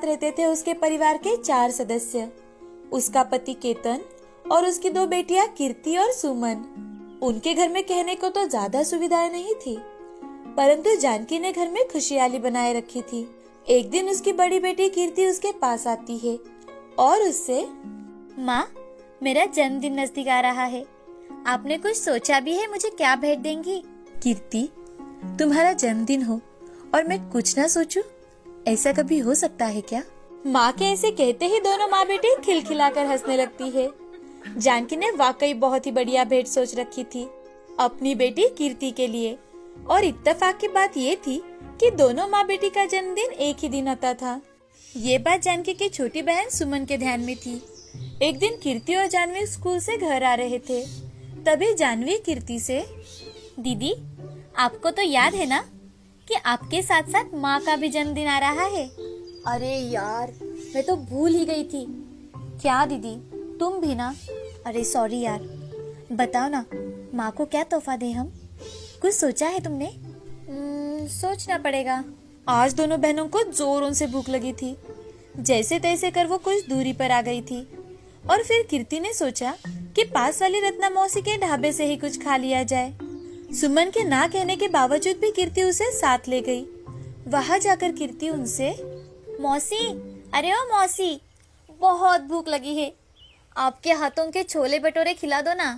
साथ रहते थे उसके परिवार के 4 सदस्य, उसका पति केतन और उसकी 2 बेटियां कीर्ति और सुमन। उनके घर में कहने को तो ज्यादा सुविधाएं नहीं थी, परंतु जानकी ने घर में खुशहाली बनाए रखी थी। एक दिन उसकी बड़ी बेटी कीर्ति उसके पास आती है और उससे, माँ, मेरा जन्मदिन नजदीक आ रहा है। आपने कुछ सोचा भी है मुझे क्या भेंट देंगी? कीर्ति, तुम्हारा जन्मदिन हो और मैं कुछ ना सोचूं, ऐसा कभी हो सकता है क्या? माँ के ऐसे कहते ही दोनों माँ बेटी खिलखिलाकर हंसने लगती है। जानकी ने वाकई बहुत ही बढ़िया भेंट सोच रखी थी अपनी बेटी कीर्ति के लिए, और इत्तेफाक की बात ये थी कि दोनों माँ बेटी का जन्मदिन एक ही दिन आता था। ये बात जानकी की छोटी बहन सुमन के ध्यान में थी। एक दिन कीर्ति और जानवी स्कूल से घर आ रहे थे, तभी जानवी कीर्ति से, दीदी, आपको तो याद है ना कि आपके साथ साथ माँ का भी जन्मदिन आ रहा है? अरे यार, मैं तो भूल ही गई थी। क्या दीदी, तुम भी ना? अरे सॉरी यार। बताओ ना, माँ को क्या तोहफा दे हम? कुछ सोचा है तुमने? सोचना पड़ेगा। आज दोनों बहनों को जोरों से भूख लगी थी। जैसे तैसे कर वो कुछ दूरी पर आ गई थी और फिर कीर्ति ने सोचा कि पास वाली रत्ना मौसी के ढाबे से ही कुछ खा लिया जाए। सुमन के ना कहने के बावजूद भी कीर्ति उसे साथ ले गई। वहां जाकर कीर्ति उनसे, मौसी, अरे ओ मौसी, बहुत भूख लगी है, आपके हाथों के छोले भटूरे खिला दो ना।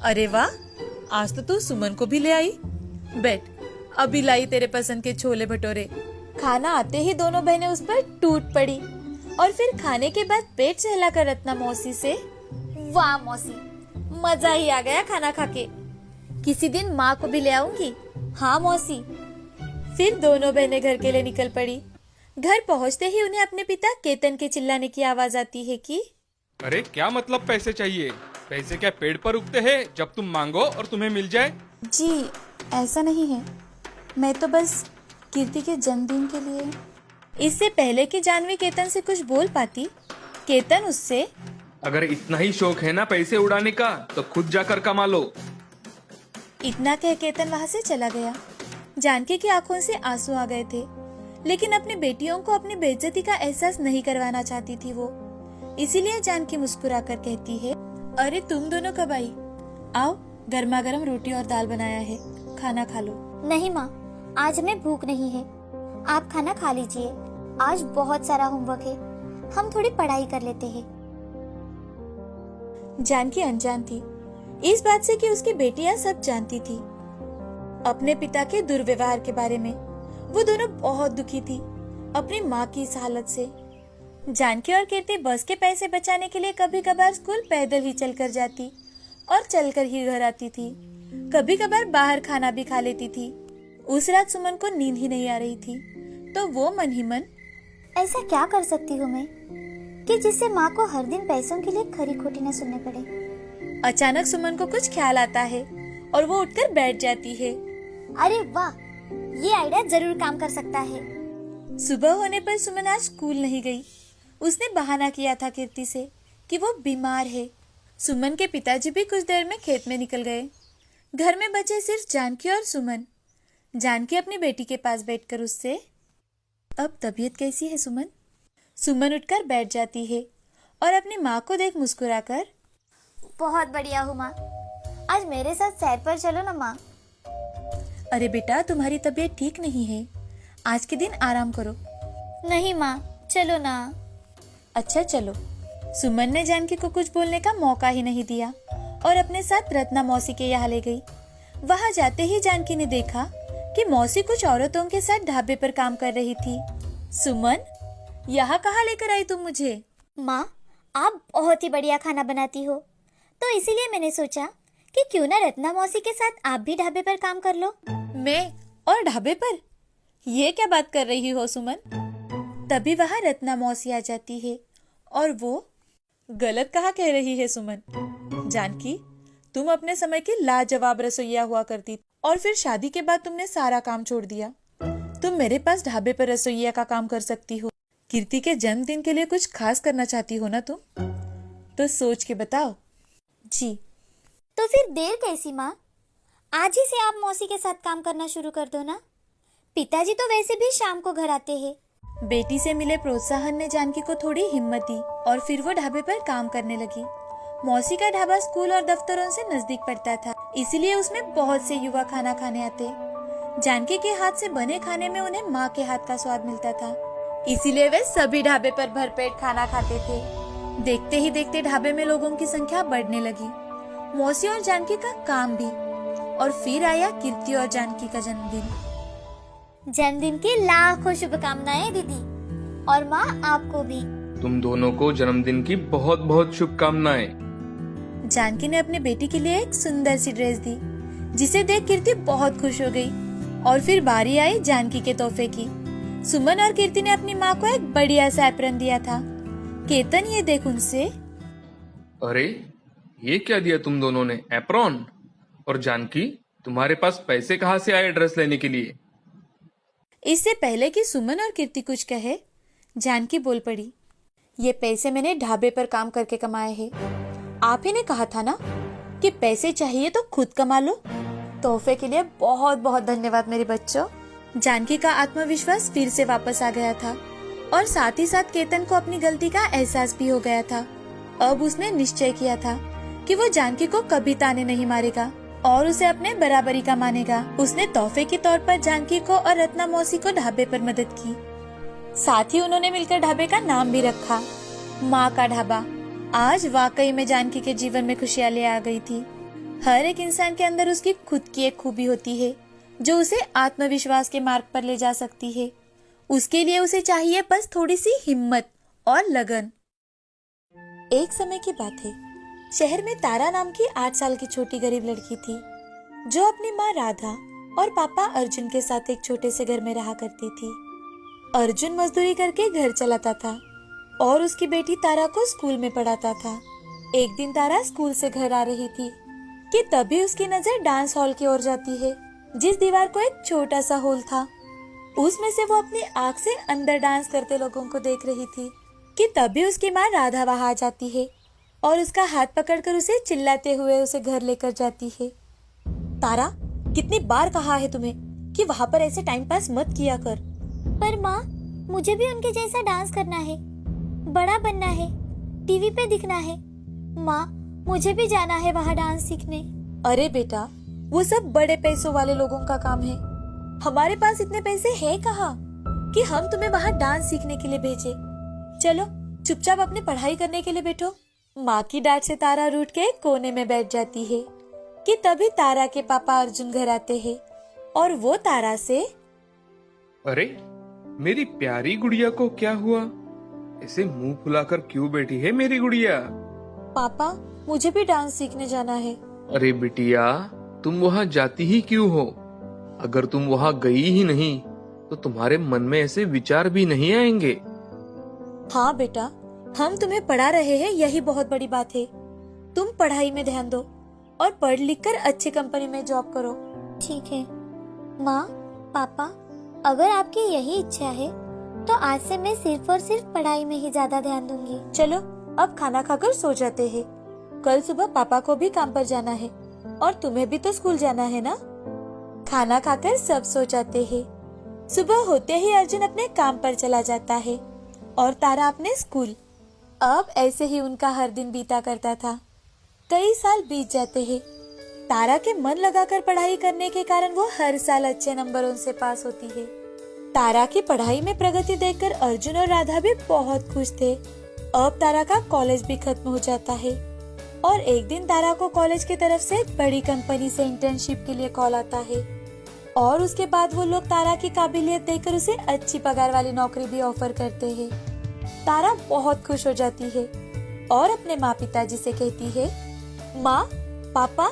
अरे वाह, आज तो तू सुमन को भी ले आई। बैठ, अभी लाई तेरे पसंद के छोले भटूरे। खाना आते ही दोनों बहनें उस पर टूट पड़ी और फिर खाने के बाद पेट सहलाकर रत्ना मौसी से, वाह मौसी, मजा ही आ गया खाना खा के। किसी दिन माँ को भी ले आऊंगी। हाँ मौसी। फिर दोनों बहनें घर के लिए निकल पड़ी। घर पहुंचते ही उन्हें अपने पिता केतन के चिल्लाने की आवाज आती है कि, अरे क्या मतलब पैसे चाहिए? पैसे क्या पेड़ पर उगते हैं जब तुम मांगो और तुम्हें मिल जाए? जी ऐसा नहीं है, मैं तो बस कीर्ति के जन्मदिन के लिए। इससे पहले कि जानवी केतन से कुछ बोल पाती, केतन उससे, अगर इतना ही शौक है ना पैसे उड़ाने का तो खुद जाकर कमा लो। इतना कह केतन वहां से चला गया। जानकी की आंखों से आंसू आ गए थे, लेकिन अपनी बेटियों को अपनी बेइज्जती का एहसास नहीं करवाना चाहती थी वो। इसीलिए जानकी मुस्कुराकर कहती है, अरे तुम दोनों कब आई? आओ, गर्मा गर्म रोटी और दाल बनाया है, खाना खा लो। नहीं माँ, आज हमें भूख नहीं है, आप खाना खा लीजिए। आज बहुत सारा होमवर्क है, हम थोड़ी पढ़ाई कर लेते हैं। जानकी अनजान थी इस बात से कि उसकी बेटियां सब जानती थी अपने पिता के दुर्व्यवहार के बारे में। वो दोनों बहुत दुखी थी अपनी माँ की इस हालत से। जानकी और कीर्ति बस के पैसे बचाने के लिए कभी कभार स्कूल पैदल ही चलकर जाती और चलकर ही घर आती थी। कभी कभार बाहर खाना भी खा लेती थी। उस रात सुमन को नींद ही नहीं आ रही थी, तो वो मन ही मन, ऐसा क्या कर सकती हूँ मैं कि जिससे माँ को हर दिन पैसों के लिए खरी खोटी न सुनने पड़े। अचानक सुमन को कुछ ख्याल आता है और वो उठकर बैठ जाती है। अरे वाह, ये आइडिया जरूर काम कर सकता है। सुबह होने पर सुमन आज स्कूल नहीं गई। उसने बहाना किया था कीर्ति से कि वो बीमार है। सुमन के पिताजी भी कुछ देर में खेत में निकल गए। घर में बचे सिर्फ जानकी और सुमन। जानकी अपनी बेटी के पास बैठकर उससे, अब तबीयत कैसी है सुमन? सुमन उठकर बैठ जाती है और अपनी माँ को देख मुस्कुराकर, बहुत बढ़िया हूँ माँ, आज मेरे साथ सैर पर चलो ना माँ। अरे बेटा, तुम्हारी तबीयत ठीक नहीं है, आज के दिन आराम करो। नहीं माँ, चलो ना। अच्छा चलो। सुमन ने जानकी को कुछ बोलने का मौका ही नहीं दिया और अपने साथ रत्ना मौसी के यहाँ ले गई। वहां जाते ही जानकी ने देखा कि मौसी कुछ औरतों के साथ ढाबे पर काम कर रही थी। सुमन, यहाँ कहाँ लेकर आई तुम मुझे? माँ, आप बहुत ही बढ़िया खाना बनाती हो, तो इसीलिए मैंने सोचा कि क्यों ना रत्ना मौसी के साथ आप भी ढाबे पर काम कर लो। मैं और ढाबे पर? ये क्या बात कर रही हो सुमन? तभी वहां रत्ना मौसी आ जाती है और वो, गलत कहाँ कह रही है सुमन? जानकी, तुम अपने समय की लाजवाब रसोइया हुआ करती और फिर शादी के बाद तुमने सारा काम छोड़ दिया। तुम मेरे पास ढाबे पर रसोइया का काम कर सकती हो। कीर्ति के जन्मदिन के लिए कुछ खास करना चाहती हो ना तुम? तो सोच के बताओ। जी। तो फिर देर कैसी माँ, आज ही से आप मौसी के साथ काम करना शुरू कर दो ना। पिताजी तो वैसे भी शाम को घर आते हैं। बेटी से मिले प्रोत्साहन ने जानकी को थोड़ी हिम्मत दी और फिर वो ढाबे पर काम करने लगी। मौसी का ढाबा स्कूल और दफ्तरों से नजदीक पड़ता था, इसीलिए उसमें बहुत से युवा खाना खाने आते। जानकी के हाथ से बने खाने में उन्हें माँ के हाथ का स्वाद मिलता था, इसीलिए वे सभी ढाबे पर भरपेट खाना खाते थे। देखते ही देखते ढाबे में लोगों की संख्या बढ़ने लगी, मौसी और जानकी का काम भी। और फिर आया कीर्ति और जानकी का जन्मदिन। जन्मदिन की लाखों शुभकामनाएं दीदी, और माँ आपको भी। तुम दोनों को जन्मदिन की बहुत बहुत शुभकामनाएं। जानकी ने अपने बेटी के लिए एक सुंदर सी ड्रेस दी, जिसे देख कीर्ति बहुत खुश हो गई। और फिर बारी आई जानकी के तोहफे की। सुमन और कीर्ति ने अपनी माँ को एक बढ़िया सा एप्रन दिया था। केतन ये देख उनसे, अरे ये क्या दिया तुम दोनों ने, एप्रॉन? और जानकी, तुम्हारे पास पैसे कहाँ से आए ड्रेस लेने के लिए? इससे पहले कि सुमन और कीर्ति कुछ कहे, जानकी बोल पड़ी, ये पैसे मैंने ढाबे पर काम करके कमाए हैं। आप ही ने कहा था ना कि पैसे चाहिए तो खुद कमा लो। तोहफे के लिए बहुत बहुत धन्यवाद मेरे बच्चों। जानकी का आत्मविश्वास फिर से वापस आ गया था और साथ ही साथ केतन को अपनी गलती का एहसास भी हो गया था। अब उसने निश्चय किया था कि वो जानकी को कभी ताने नहीं मारेगा और उसे अपने बराबरी का मानेगा। उसने तोहफे के तौर पर जानकी को और रत्ना मौसी को ढाबे पर मदद की। साथ ही उन्होंने मिलकर ढाबे का नाम भी रखा, माँ का ढाबा। आज वाकई में जानकी के जीवन में खुशियाँ ले आ गई थी। हर एक इंसान के अंदर उसकी खुद की एक खूबी होती है जो उसे आत्मविश्वास के मार्ग पर ले जा सकती है। उसके लिए उसे चाहिए बस थोड़ी सी हिम्मत और लगन। एक समय की बात है, शहर में तारा नाम की 8 साल की छोटी गरीब लड़की थी, जो अपनी माँ राधा और पापा अर्जुन के साथ एक छोटे से घर में रहा करती थी। अर्जुन मजदूरी करके घर चलाता था और उसकी बेटी तारा को स्कूल में पढ़ाता था। एक दिन तारा स्कूल से घर आ रही थी कि तभी उसकी नजर डांस हॉल की ओर जाती है, जिस दीवार को एक छोटा सा होल था। उसमें से वो अपनी आँख से अंदर डांस करते लोगों को देख रही थी कि तभी उसकी माँ राधा वहां आ जाती है और उसका हाथ पकड़कर उसे चिल्लाते हुए उसे घर लेकर जाती है। तारा, कितनी बार कहा है तुम्हें कि वहाँ पर ऐसे टाइम पास मत किया कर। पर माँ, मुझे भी उनके जैसा डांस करना है, बड़ा बनना है, टीवी पे दिखना है। माँ, मुझे भी जाना है वहाँ डांस सीखने। अरे बेटा, वो सब बड़े पैसों वाले लोगों का काम है। हमारे पास इतने पैसे हैं कहाँ कि हम तुम्हें वहाँ डांस सीखने के लिए भेजे। चलो चुपचाप अपनी पढ़ाई करने के लिए बैठो। माँ की डांट से तारा रूठ के कोने में बैठ जाती है कि तभी तारा के पापा अर्जुन घर आते हैं और वो तारा से, अरे मेरी प्यारी गुड़िया को क्या हुआ? ऐसे मुंह फुलाकर क्यों बैठी है मेरी गुड़िया? पापा, मुझे भी डांस सीखने जाना है। अरे बिटिया, तुम वहाँ जाती ही क्यों हो? अगर तुम वहाँ गई ही नहीं तो तुम्हारे मन में ऐसे विचार भी नहीं आएंगे। हाँ बेटा, हम तुम्हें पढ़ा रहे हैं, यही बहुत बड़ी बात है। तुम पढ़ाई में ध्यान दो और पढ़ लिख कर अच्छी कंपनी में जॉब करो। ठीक है माँ, पापा, अगर आपकी यही इच्छा है तो आज से मैं सिर्फ और सिर्फ पढ़ाई में ही ज्यादा ध्यान दूंगी। चलो अब खाना खाकर सो जाते हैं। कल सुबह पापा को भी काम पर जाना है और तुम्हें भी तो स्कूल जाना है ना। खाना खाकर सब सो जाते हैं। सुबह होते ही अर्जुन अपने काम पर चला जाता है और तारा अपने स्कूल। अब ऐसे ही उनका हर दिन बीता करता था। कई साल बीत जाते हैं। तारा के मन लगाकर पढ़ाई करने के कारण वो हर साल अच्छे नंबरों से पास होती है। तारा की पढ़ाई में प्रगति देखकर अर्जुन और राधा भी बहुत खुश थे। अब तारा का कॉलेज भी खत्म हो जाता है और एक दिन तारा को कॉलेज की तरफ से एक बड़ी कंपनी से इंटर्नशिप के लिए कॉल आता है और उसके बाद वो लोग तारा की काबिलियत देखकर उसे अच्छी पगार वाली नौकरी भी ऑफर करते हैं। तारा बहुत खुश हो जाती है और अपने माँ पिताजी से कहती है, माँ, पापा,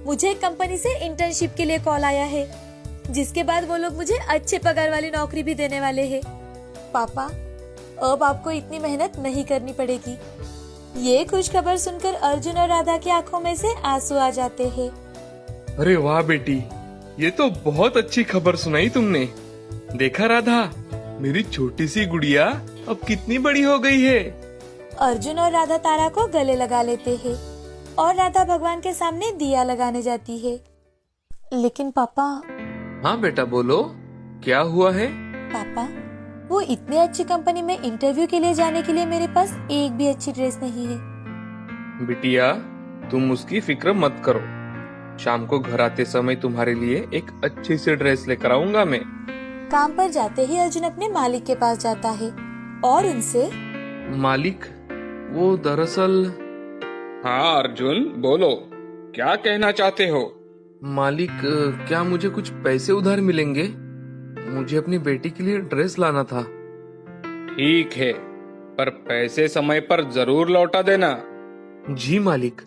मुझे एक कंपनी से इंटर्नशिप के लिए कॉल आया है, जिसके बाद वो लोग मुझे अच्छे पगार वाली नौकरी भी देने वाले हैं। पापा, अब आपको इतनी मेहनत नहीं करनी पड़ेगी। ये खुश खबर सुनकर अर्जुन और राधा की आंखों में से आंसू आ जाते हैं। अरे वाह बेटी, ये तो बहुत अच्छी खबर सुनाई तुमने। देखा राधा, मेरी छोटी सी गुड़िया अब कितनी बड़ी हो गई है। अर्जुन और राधा तारा को गले लगा लेते हैं और राधा भगवान के सामने दिया लगाने जाती है। लेकिन पापा। हाँ बेटा, बोलो, क्या हुआ है? पापा, वो इतनी अच्छी कंपनी में इंटरव्यू के लिए जाने के लिए मेरे पास एक भी अच्छी ड्रेस नहीं है। बिटिया, तुम उसकी फिक्र मत करो। शाम को घर आते समय तुम्हारे लिए एक अच्छी सी ड्रेस लेकर आऊंगा मैं। काम पर जाते ही अर्जुन अपने मालिक के पास जाता है और उनसे, मालिक, वो दरअसल। हाँ अर्जुन, बोलो, क्या कहना चाहते हो? मालिक, क्या मुझे कुछ पैसे उधार मिलेंगे? मुझे अपनी बेटी के लिए ड्रेस लाना था। ठीक है, पर पैसे समय पर जरूर लौटा देना। जी मालिक,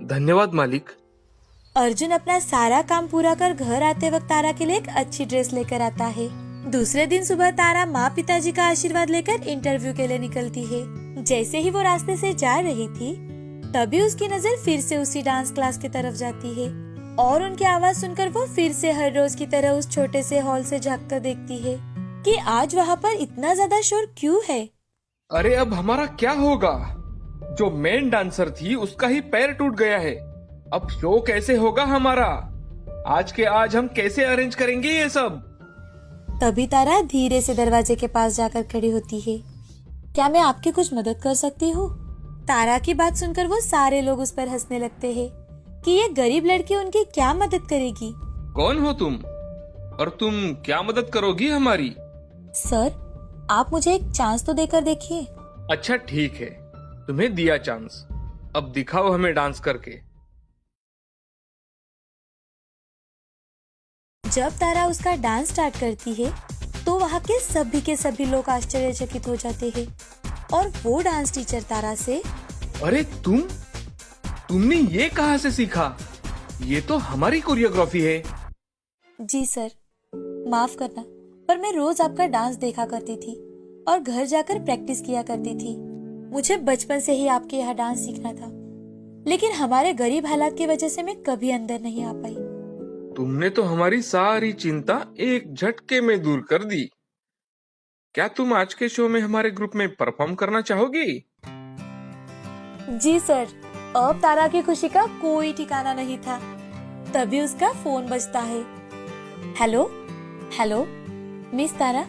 धन्यवाद मालिक। अर्जुन अपना सारा काम पूरा कर घर आते वक्त तारा के लिए एक अच्छी ड्रेस लेकर आता है। दूसरे दिन सुबह तारा माँ पिताजी का आशीर्वाद लेकर इंटरव्यू के लिए निकलती है। जैसे ही वो रास्ते से जा रही थी, तभी उसकी नजर फिर से उसी डांस क्लास की तरफ जाती है और उनकी आवाज सुनकर वो फिर से हर रोज की तरह उस छोटे से हॉल से झांक कर देखती है कि आज वहाँ पर इतना ज्यादा शोर क्यों है। अरे अब हमारा क्या होगा? जो मेन डांसर थी उसका ही पैर टूट गया है। अब शो कैसे होगा हमारा? आज के आज हम कैसे अरेंज करेंगे ये सब? तभी तारा धीरे से दरवाजे के पास जाकर खड़ी होती है। क्या मैं आपकी कुछ मदद कर सकती हूँ? तारा की बात सुनकर वो सारे लोग उस पर हंसने लगते हैं कि ये गरीब लड़की उनकी क्या मदद करेगी। कौन हो तुम और तुम क्या मदद करोगी हमारी? सर, आप मुझे एक चांस तो देकर देखिए। अच्छा ठीक है, तुम्हें दिया चांस, अब दिखाओ हमें डांस करके। जब तारा उसका डांस स्टार्ट करती है तो वहाँ के सभी लोग आश्चर्यचकित हो जाते हैं और वो डांस टीचर तारा से, अरे तुमने ये कहाँ से सीखा? ये तो हमारी कोरियोग्राफी है। जी सर, माफ करना, पर मैं रोज आपका डांस देखा करती थी और घर जाकर प्रैक्टिस किया करती थी। मुझे बचपन से ही आपके यहाँ डांस सीखना था, लेकिन हमारे गरीब हालात की वजह से मैं कभी अंदर नहीं आ पाई। तुमने तो हमारी सारी चिंता एक झटके में दूर कर दी। क्या तुम आज के शो में हमारे ग्रुप में परफॉर्म करना चाहोगी? जी सर। अब तारा की खुशी का कोई ठिकाना नहीं था। तभी उसका फोन बजता है। हेलो हेलो मिस तारा,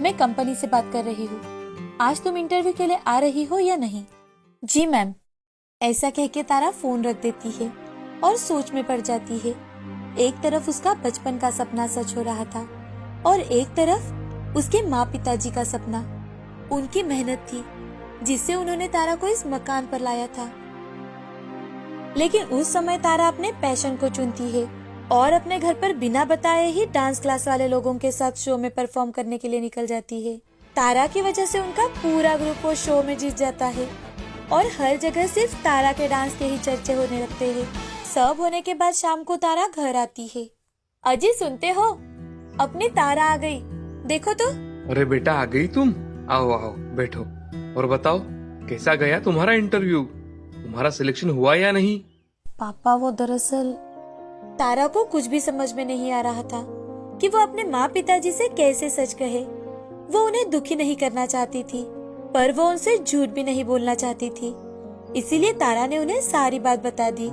मैं कंपनी से बात कर रही हूँ। आज तुम इंटरव्यू के लिए आ रही हो या नहीं? जी मैम। ऐसा कह के तारा फोन रख देती है और सोच में पड़ जाती है। एक तरफ उसका बचपन का सपना सच हो रहा था और एक तरफ उसके माँ पिताजी का सपना। उनकी मेहनत थी जिससे उन्होंने तारा को इस मकान पर लाया था। लेकिन उस समय तारा अपने पैशन को चुनती है और अपने घर पर बिना बताए ही डांस क्लास वाले लोगों के साथ शो में परफॉर्म करने के लिए निकल जाती है। तारा की वजह से उनका पूरा ग्रुप वो शो में जीत जाता है और हर जगह सिर्फ तारा के डांस के ही चर्चे होने लगते हैं। सब होने के बाद शाम को तारा घर आती है। अजी सुनते हो, अपनी तारा आ गई, देखो तो। अरे बेटा, आ गई तुम? आओ आओ बैठो और बताओ, कैसा गया तुम्हारा इंटरव्यू? तुम्हारा सिलेक्शन हुआ या नहीं? पापा, वो दरअसल। तारा को कुछ भी समझ में नहीं आ रहा था कि वो अपने माँ पिताजी से कैसे सच कहे। वो उन्हें दुखी नहीं करना चाहती थी, पर वो उनसे झूठ भी नहीं बोलना चाहती थी। इसीलिए तारा ने उन्हें सारी बात बता दी।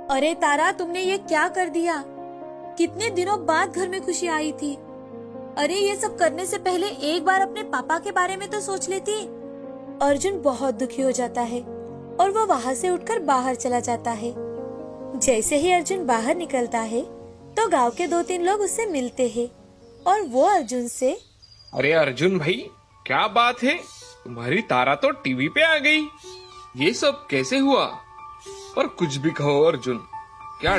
अरे तारा, तुमने ये क्या कर दिया? कितने दिनों बाद घर में खुशी आई थी। अरे ये सब करने से पहले एक बार अपने पापा के बारे में तो सोच लेती। अर्जुन बहुत दुखी हो जाता है और वो वहाँ से उठकर बाहर चला जाता है। जैसे ही अर्जुन बाहर निकलता है तो गांव के 2-3 लोग उससे मिलते हैं और वो अर्जुन से, अरे अर्जुन भाई, क्या बात है? तुम्हारी तारा तो टीवी पे आ गई। ये सब कैसे हुआ? पर कुछ भी कहो अर्जुन, क्या